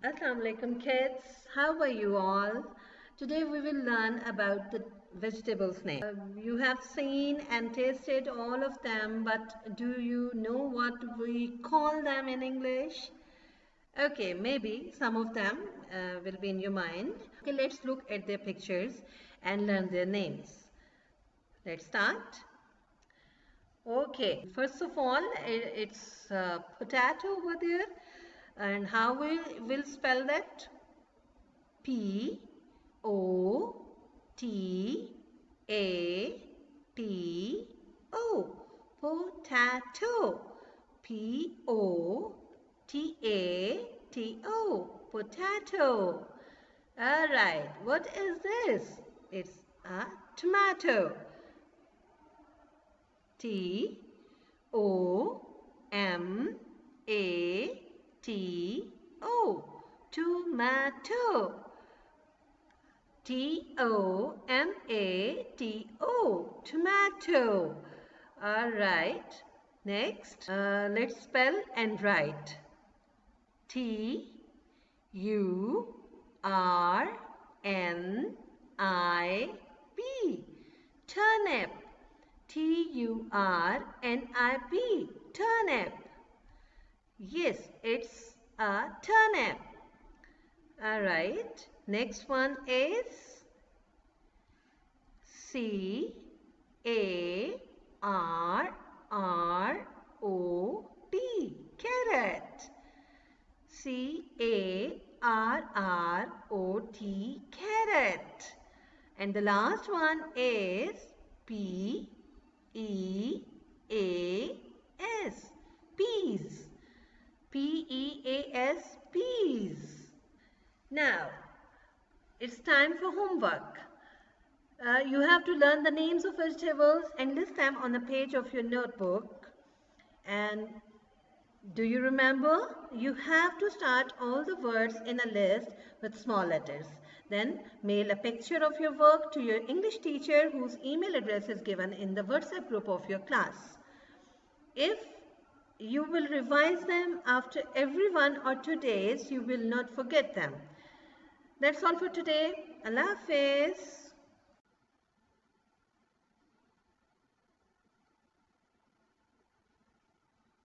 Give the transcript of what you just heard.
Assalamu alaikum kids, how are you all? Today we will learn about the vegetables name. You have seen and tasted all of them, but do you know what we call them in English? Okay, maybe some of them will be in your mind. Okay, let's look at their pictures and learn their names. Let's start. Okay, first of all, it's potato over there. And how will spell that? P O T A T O. Potato. P O T A T O. Potato. All right. What is this? It's a tomato. T O M A T O. Tomato. Tomato. Tomato. All right. Next, let's spell and write. Turnip. Turnip. Turnip. Turnip. Yes, it's a turnip. All right. Next one is Carrot. Carrot. Carrot. Carrot. And the last one is Peas. Peas. Peas. Now, it's time for homework. You have to learn the names of vegetables and list them on the page of your notebook. And do you remember? You have to start all the words in a list with small letters. Then mail a picture of your work to your English teacher whose email address is given in the WhatsApp group of your class. If you will revise them after every 1 or 2 days, you will not forget them. That's all for today. Allah Hafiz.